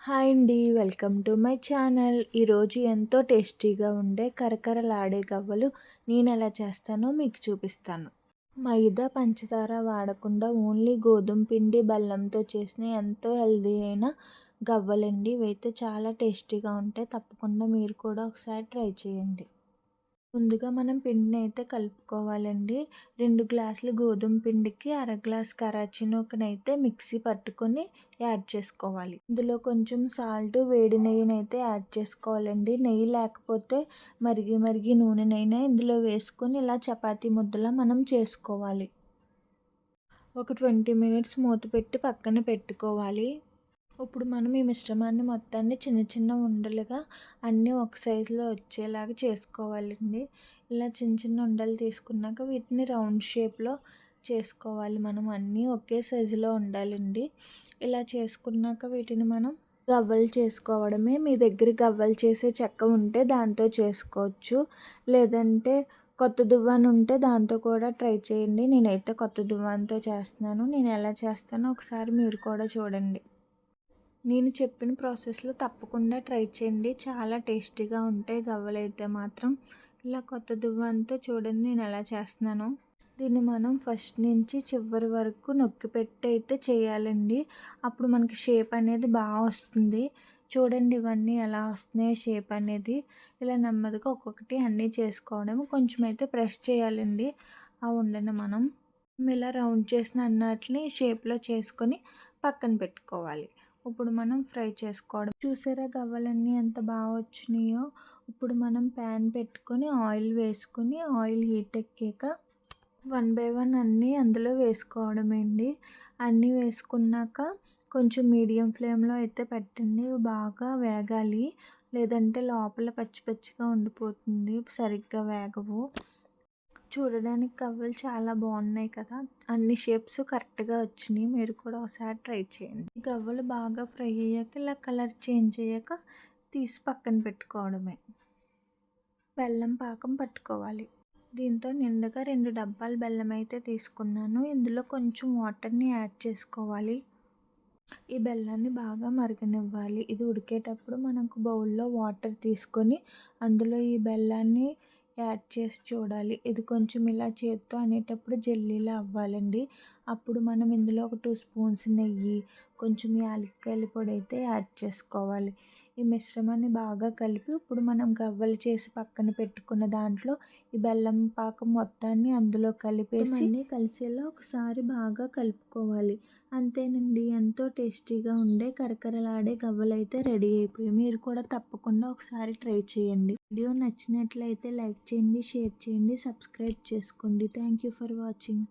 Hi అండి. Welcome to my channel. ఈరోజు ఎంతో టేస్టీగా ఉండే కరకరలాడే గవ్వలు నేను ఎలా చేస్తానో మీకు చూపిస్తాను. మైదా, పంచదార వాడకుండా ఓన్లీ గోధుమ పిండి, బెల్లంతో చేసిన ఎంతో హెల్తీ అయిన గవ్వలండి. ఇవైతే చాలా టేస్టీగా ఉంటాయి. తప్పకుండా మీరు కూడా ఒకసారి ట్రై చేయండి. ముందుగా మనం పిండిని అయితే కలుపుకోవాలండి. 2 గ్లాసులు గోధుమ పిండికి అర గ్లాస్ కరాచీ నూకనైతే మిక్సీ పట్టుకొని యాడ్ చేసుకోవాలి. ఇందులో కొంచెం సాల్ట్, వేడి నెయ్యినైతే యాడ్ చేసుకోవాలండి. నెయ్యి లేకపోతే మరిగి మరిగి నూనెనైనా ఇందులో వేసుకొని ఇలా చపాతీ ముద్దలా మనం చేసుకోవాలి. ఒక 20 మినిట్స్ మూత పెట్టి పక్కన పెట్టుకోవాలి. ఇప్పుడు మనం ఈ మిశ్రమాన్ని మొత్తాన్ని చిన్న చిన్న ఉండలుగా అన్నీ ఒక సైజులో వచ్చేలాగా చేసుకోవాలండి. ఇలా చిన్న చిన్న ఉండలు తీసుకున్నాక వీటిని రౌండ్ షేప్లో చేసుకోవాలి. మనం అన్నీ ఒకే సైజులో ఉండాలండి. ఇలా చేసుకున్నాక వీటిని మనం గవ్వలు చేసుకోవడమే. మీ దగ్గర గవ్వలు చేసే చెక్క ఉంటే దాంతో చేసుకోవచ్చు. లేదంటే కొత్త దువ్వాన ఉంటే దాంతో కూడా ట్రై చేయండి. నేనైతే కొత్త దువ్వానతో చేస్తున్నాను. నేను ఎలా చేస్తానో ఒకసారి మీరు కూడా చూడండి. నేను చెప్పిన ప్రాసెస్లో తప్పకుండా ట్రై చేయండి. చాలా టేస్టీగా ఉంటాయి గవ్వలైతే మాత్రం. ఇలా కొత్త దువ్వానతో చూడండి నేను ఎలా చేస్తున్నానో. దీన్ని మనం ఫస్ట్ నుంచి చివరి వరకు నొక్కి పెట్టి అయితే చేయాలండి. అప్పుడు మనకి షేప్ అనేది బాగా వస్తుంది. చూడండి ఇవన్నీ ఎలా వస్తున్నాయి షేప్ అనేది. ఇలా నెమ్మదిగా ఒక్కొక్కటి అన్నీ చేసుకోవడం. కొంచెం అయితే ప్రెస్ చేయాలండి ఆ ఉండని మనం. ఇలా రౌండ్ చేసిన అన్నిటిని షేప్లో చేసుకొని పక్కన పెట్టుకోవాలి. ఇప్పుడు మనం ఫ్రై చేసుకోవడం. చూసారా గవ్వలన్నీ ఎంత బాగా వచ్చినాయో. ఇప్పుడు మనం ప్యాన్ పెట్టుకొని ఆయిల్ వేసుకొని ఆయిల్ హీట్ ఎక్కాక 1 బై 1 అన్నీ అందులో వేసుకోవడమేండి. అన్నీ వేసుకున్నాక కొంచెం మీడియం ఫ్లేమ్లో అయితే పెట్టండి. బాగా వేగాలి. లేదంటే లోపల పచ్చి పచ్చిగా ఉండిపోతుంది. సరిగ్గా వేగవు. చూడడానికి గవ్వలు చాలా బాగున్నాయి కదా. అన్ని షేప్స్ కరెక్ట్గా వచ్చినాయి. మీరు కూడా ఒకసారి ట్రై చేయండి. గవ్వలు బాగా ఫ్రై అయ్యాక ఇలా కలర్ చేంజ్ అయ్యాక తీసి పక్కన పెట్టుకోవడమే. బెల్లం పాకం పట్టుకోవాలి. దీంతో నిండుగా 2 డబ్బాలు బెల్లం అయితే తీసుకున్నాను. ఇందులో కొంచెం వాటర్ని యాడ్ చేసుకోవాలి. ఈ బెల్లాన్ని బాగా మరగనివ్వాలి. ఇది ఉడికేటప్పుడు మనకు బౌల్లో వాటర్ తీసుకొని అందులో ఈ బెల్లాన్ని యాడ్ చేసి చూడాలి. ఇది కొంచెం ఇలా చేత్తో అనేటప్పుడు జెల్లీలా అవ్వాలండి. అప్పుడు మనం ఇందులో ఒక 2 స్పూన్స్ నెయ్యి, కొంచెం యాలక్కాయల పొడి అయితే యాడ్ చేసుకోవాలి. ఈ మిశ్రమాన్ని బాగా కలిపి ఇప్పుడు మనం గవ్వలు చేసి పక్కన పెట్టుకున్న దాంట్లో ఈ బెల్లం పాకం మొత్తాన్ని అందులో కలిపేసి అన్నీ కలిసేలా ఒకసారి బాగా కలుపుకోవాలి. అంతేనండి, ఎంతో టేస్టీగా ఉండే కరకరలాడే గవ్వలు అయితే రెడీ అయిపోయాయి. మీరు కూడా తప్పకుండా ఒకసారి ట్రై చేయండి. వీడియో నచ్చినట్లయితే లైక్ చేయండి, షేర్ చేయండి, సబ్స్క్రైబ్ చేసుకోండి. Thank you for watching.